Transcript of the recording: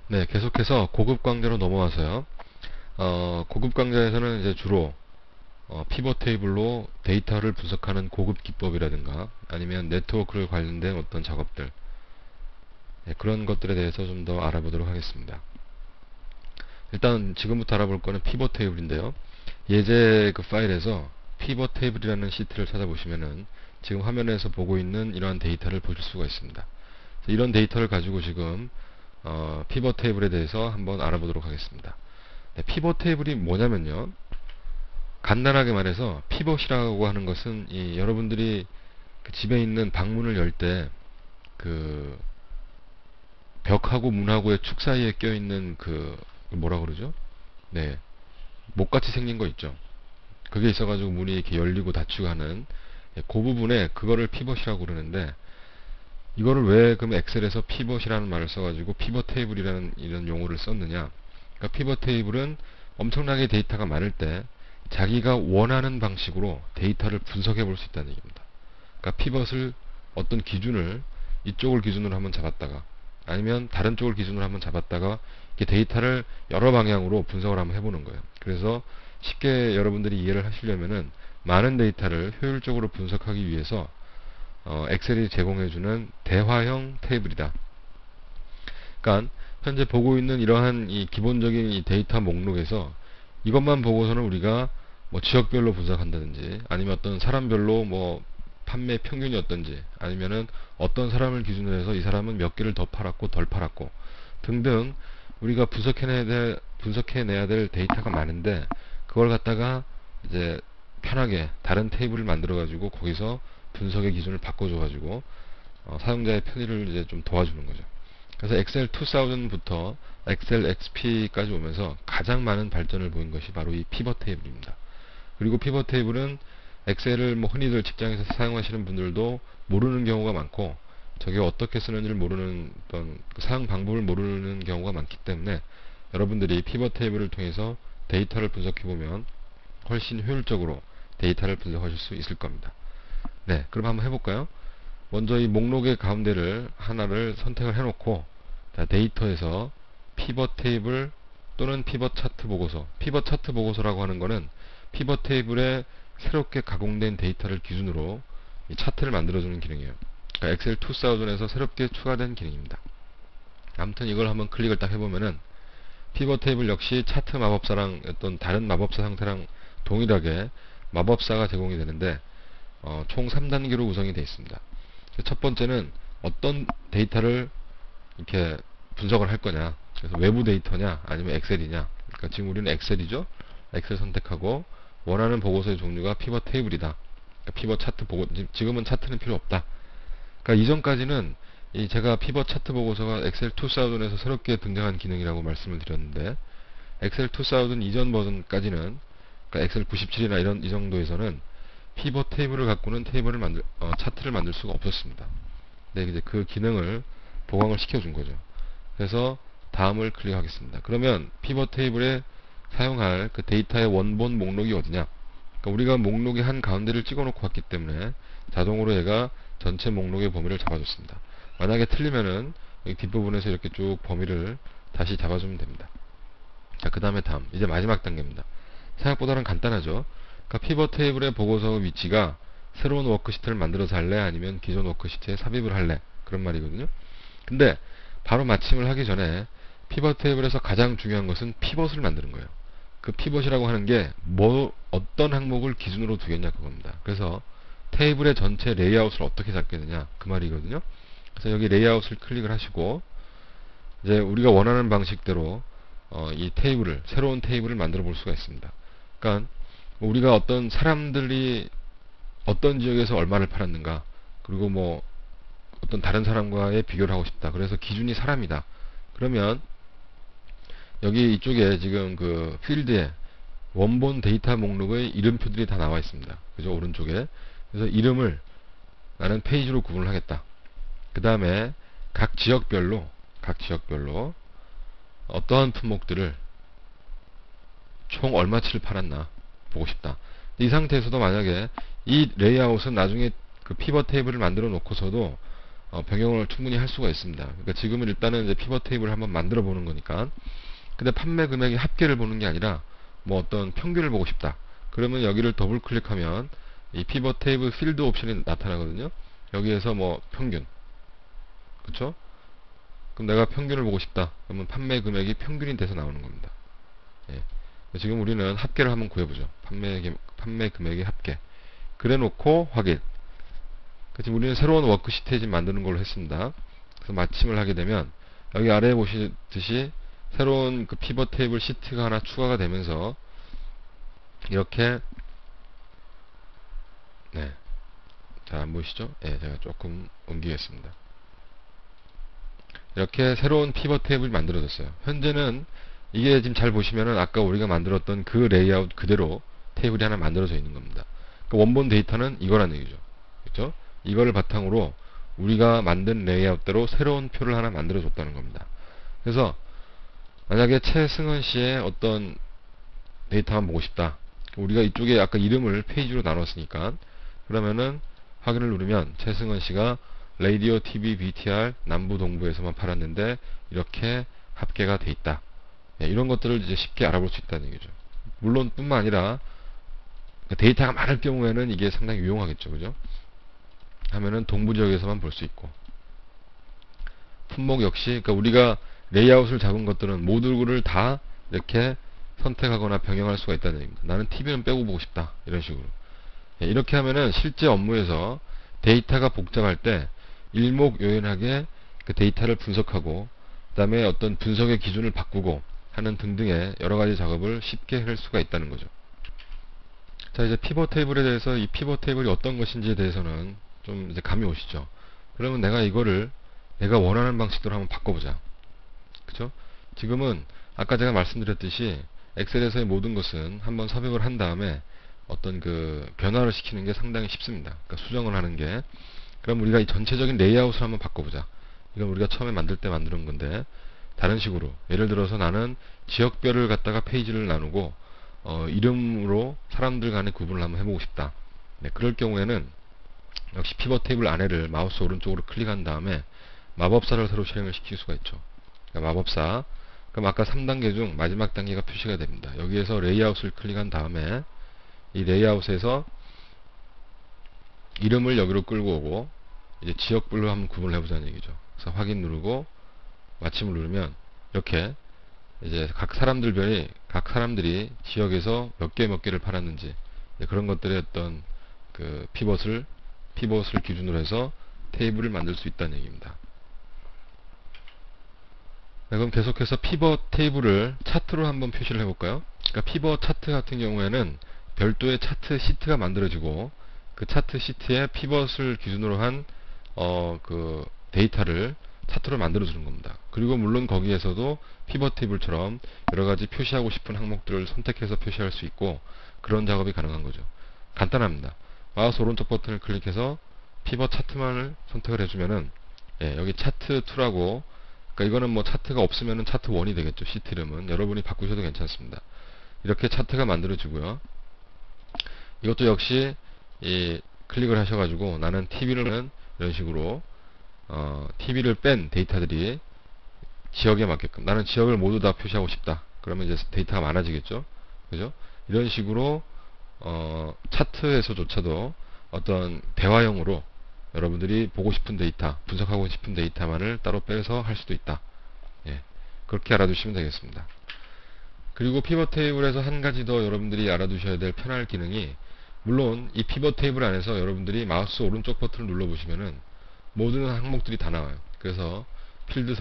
네, 계속해서 고급 강좌로 넘어와서요. 고급 강좌에서는 이제 주로 피벗 테이블로 데이터를 분석하는 고급 기법이라든가 아니면 네트워크를 관련된 어떤 작업들, 네, 그런 것들에 대해서 좀 더 알아보도록 하겠습니다. 일단 지금부터 알아볼 거는 피벗 테이블인데요. 예제 그 파일에서 피벗 테이블이라는 시트를 찾아보시면은 지금 화면에서 보고 있는 이러한 데이터를 보실 수가 있습니다. 이런 데이터를 가지고 지금 피벗 테이블에 대해서 한번 알아보도록 하겠습니다. 네, 피벗 테이블이 뭐냐면요. 간단하게 말해서 피벗이라고 하는 것은 여러분들이 그 집에 있는 방문을 열 때 그 벽하고 문하고의 축 사이에 껴있는 그 뭐라 그러죠? 네, 목같이 생긴 거 있죠. 그게 있어가지고 문이 이렇게 열리고 닫히고 하는 그 부분에 그거를 피벗이라고 그러는데 이거를 왜 그럼 엑셀에서 피벗이라는 말을 써가지고 피벗 테이블이라는 이런 용어를 썼느냐? 그러니까 피벗 테이블은 엄청나게 데이터가 많을 때 자기가 원하는 방식으로 데이터를 분석해 볼 수 있다는 얘기입니다. 그러니까 피벗을 어떤 기준을 이쪽을 기준으로 한번 잡았다가 아니면 다른 쪽을 기준으로 한번 잡았다가 이렇게 데이터를 여러 방향으로 분석을 한번 해보는 거예요. 그래서 쉽게 여러분들이 이해를 하시려면은 많은 데이터를 효율적으로 분석하기 위해서 엑셀이 제공해주는 대화형 테이블이다. 그러니까 현재 보고 있는 이러한 이 기본적인 이 데이터 목록에서 이것만 보고서는 우리가 뭐 지역별로 분석한다든지 아니면 어떤 사람별로 뭐 판매 평균이 어떤지 아니면은 어떤 사람을 기준으로 해서 이 사람은 몇 개를 더 팔았고 덜 팔았고 등등 우리가 분석해내야 될 데이터가 많은데 그걸 갖다가 이제 편하게 다른 테이블을 만들어 가지고 거기서 분석의 기준을 바꿔줘 가지고 사용자의 편의를 이제 좀 도와주는 거죠. 그래서 엑셀 2000부터 엑셀 XP까지 오면서 가장 많은 발전을 보인 것이 바로 이 피벗 테이블입니다. 그리고 피벗 테이블은 엑셀을 뭐 흔히들 직장에서 사용하시는 분들도 모르는 경우가 많고 저게 어떻게 쓰는지를 모르는 어떤 그 사용 방법을 모르는 경우가 많기 때문에 여러분들이 피벗 테이블을 통해서 데이터를 분석해 보면 훨씬 효율적으로 데이터를 분석하실 수 있을 겁니다. 네, 그럼 한번 해볼까요? 먼저 이 목록의 가운데를 하나를 선택을 해놓고 자, 데이터에서 피벗 테이블 또는 피벗 차트 보고서 피벗 차트 보고서라고 하는 거는 피벗 테이블에 새롭게 가공된 데이터를 기준으로 이 차트를 만들어주는 기능이에요. 그러니까 엑셀 2000에서 새롭게 추가된 기능입니다. 아무튼 이걸 한번 클릭을 딱 해보면은 피벗 테이블 역시 차트 마법사랑 어떤 다른 마법사 상태랑 동일하게 마법사가 제공이 되는데 총 3단계로 구성이 되어 있습니다. 첫 번째는 어떤 데이터를 이렇게 분석을 할 거냐. 그래서 외부 데이터냐, 아니면 엑셀이냐. 그러니까 지금 우리는 엑셀이죠. 엑셀 선택하고 원하는 보고서의 종류가 피벗 테이블이다. 그러니까 피벗 차트 보고 지금은 차트는 필요 없다. 그러니까 이전까지는 제가 피벗 차트 보고서가 엑셀 2000에서 새롭게 등장한 기능이라고 말씀을 드렸는데 엑셀 2000 이전 버전까지는 그러니까 엑셀 97이나 이런 이 정도에서는 피벗 테이블을 갖고는 차트를 만들 수가 없었습니다. 네, 이제 그 기능을 보강을 시켜준 거죠. 그래서 다음을 클릭하겠습니다. 그러면 피벗 테이블에 사용할 그 데이터의 원본 목록이 어디냐? 그러니까 우리가 목록의 한 가운데를 찍어놓고 왔기 때문에 자동으로 얘가 전체 목록의 범위를 잡아줬습니다. 만약에 틀리면은 여기 뒷부분에서 이렇게 쭉 범위를 다시 잡아주면 됩니다. 자, 그 다음에 다음. 이제 마지막 단계입니다. 생각보다는 간단하죠. 그러니까 피벗 테이블의 보고서 위치가 새로운 워크시트를 만들어서 할래? 아니면 기존 워크시트에 삽입을 할래? 그런 말이거든요. 근데 바로 마침을 하기 전에 피벗 테이블에서 가장 중요한 것은 피벗을 만드는 거예요. 그 피벗이라고 하는 게 어떤 항목을 기준으로 두겠냐 그겁니다. 그래서 테이블의 전체 레이아웃을 어떻게 잡겠느냐 그 말이거든요. 그래서 여기 레이아웃을 클릭을 하시고 이제 우리가 원하는 방식대로 이 테이블을 새로운 테이블을 만들어 볼 수가 있습니다. 그러니까 우리가 어떤 사람들이 어떤 지역에서 얼마를 팔았는가 그리고 뭐 어떤 다른 사람과의 비교를 하고 싶다. 그래서 기준이 사람이다. 그러면 여기 이쪽에 지금 그 필드에 원본 데이터 목록의 이름표들이 다 나와 있습니다. 그죠? 오른쪽에. 그래서 이름을 나는 페이지로 구분을 하겠다. 그 다음에 각 지역별로 어떠한 품목들을 총 얼마치를 팔았나 보고 싶다. 이 상태에서도 만약에 이 레이아웃은 나중에 그 피벗 테이블을 만들어 놓고서도 변경을 충분히 할 수가 있습니다. 그러니까 지금은 일단은 이제 피벗 테이블을 한번 만들어 보는 거니까. 근데 판매 금액의 합계를 보는 게 아니라 뭐 어떤 평균을 보고 싶다. 그러면 여기를 더블 클릭하면 이 피벗 테이블 필드 옵션이 나타나거든요. 여기에서 뭐 평균, 그쵸? 그럼 내가 평균을 보고 싶다. 그러면 판매 금액이 평균이 돼서 나오는 겁니다. 예. 지금 우리는 합계를 한번 구해보죠. 판매 금액의 합계. 그래 놓고 확인. 지금 우리는 새로운 워크시트에 지금 만드는 걸로 했습니다. 그래서 마침을 하게 되면 여기 아래에 보시듯이 새로운 그 피벗 테이블 시트가 하나 추가가 되면서 이렇게 네. 잘 안 보이시죠? 예, 제가 조금 옮기겠습니다. 이렇게 새로운 피벗 테이블이 만들어졌어요. 현재는 이게 지금 잘 보시면은 아까 우리가 만들었던 그 레이아웃 그대로 테이블이 하나 만들어져 있는 겁니다. 그 원본 데이터는 이거란 얘기죠. 그렇죠? 이거를 바탕으로 우리가 만든 레이아웃대로 새로운 표를 하나 만들어 줬다는 겁니다. 그래서 만약에 최승헌 씨의 어떤 데이터만 보고 싶다. 우리가 이쪽에 아까 이름을 페이지로 나눴으니까 그러면은 확인을 누르면 최승헌 씨가 라디오 TV BTR 남부 동부에서만 팔았는데 이렇게 합계가 돼 있다. 예, 이런 것들을 이제 쉽게 알아볼 수 있다는 얘기죠. 물론 뿐만 아니라 데이터가 많을 경우에는 이게 상당히 유용하겠죠. 그죠? 하면은 동부 지역에서만 볼 수 있고 품목 역시 그러니까 우리가 레이아웃을 잡은 것들은 모두를 다 이렇게 선택하거나 병행할 수가 있다는 얘기입니다. 나는 TV는 빼고 보고 싶다. 이런 식으로. 예, 이렇게 하면은 실제 업무에서 데이터가 복잡할 때 일목요연하게 그 데이터를 분석하고 그 다음에 어떤 분석의 기준을 바꾸고 하는 등등의 여러가지 작업을 쉽게 할 수가 있다는 거죠. 자, 이제 피벗 테이블에 대해서 이 피벗 테이블이 어떤 것인지에 대해서는 좀 이제 감이 오시죠. 그러면 내가 이거를 내가 원하는 방식대로 한번 바꿔보자. 그죠? 지금은 아까 제가 말씀드렸듯이 엑셀에서의 모든 것은 한번 섭외를 한 다음에 어떤 그 변화를 시키는 게 상당히 쉽습니다. 그러니까 수정을 하는 게. 그럼 우리가 이 전체적인 레이아웃을 한번 바꿔보자. 이건 우리가 처음에 만들 때 만드는 건데 다른 식으로 예를 들어서 나는 지역별을 갖다가 페이지를 나누고 이름으로 사람들 간의 구분을 한번 해보고 싶다. 네, 그럴 경우에는 역시 피벗 테이블 안에를 마우스 오른쪽으로 클릭한 다음에 마법사를 새로 실행을 시킬 수가 있죠. 그러니까 마법사. 그럼 아까 3단계 중 마지막 단계가 표시가 됩니다. 여기에서 레이아웃을 클릭한 다음에 이 레이아웃에서 이름을 여기로 끌고 오고 이제 지역별로 한번 구분을 해보자는 얘기죠. 그래서 확인 누르고 마침을 누르면 이렇게 이제 각 사람들이 지역에서 몇 개를 팔았는지 그런 것들의 어떤 그 피벗을 기준으로 해서 테이블을 만들 수 있다는 얘기입니다. 네, 그럼 계속해서 피벗 테이블을 차트로 한번 표시를 해볼까요? 그러니까 피벗 차트 같은 경우에는 별도의 차트 시트가 만들어지고 그 차트 시트에 피벗을 기준으로 한 그 데이터를 차트로 만들어주는 겁니다. 그리고 물론 거기에서도 피벗 테이블처럼 여러가지 표시하고 싶은 항목들을 선택해서 표시할 수 있고 그런 작업이 가능한 거죠. 간단합니다. 마우스 오른쪽 버튼을 클릭해서 피벗 차트만을 선택을 해주면은 예, 여기 차트 2라고 그러니까 이거는 뭐 차트가 없으면은 차트 1이 되겠죠. 시트 이름은 여러분이 바꾸셔도 괜찮습니다. 이렇게 차트가 만들어지고요. 이것도 역시 이 클릭을 하셔가지고 나는 TV는 이런 식으로 TV를 뺀 데이터들이 지역에 맞게끔 나는 지역을 모두 다 표시하고 싶다. 그러면 이제 데이터가 많아지겠죠. 그죠? 이런 식으로 차트에서조차도 어떤 대화형으로 여러분들이 보고 싶은 데이터, 분석하고 싶은 데이터만을 따로 빼서 할 수도 있다. 예, 그렇게 알아두시면 되겠습니다. 그리고 피벗 테이블에서 한 가지 더 여러분들이 알아두셔야 될 편할 기능이 물론 이 피벗 테이블 안에서 여러분들이 마우스 오른쪽 버튼을 눌러보시면은 모든 항목들이 다 나와요. 그래서 필드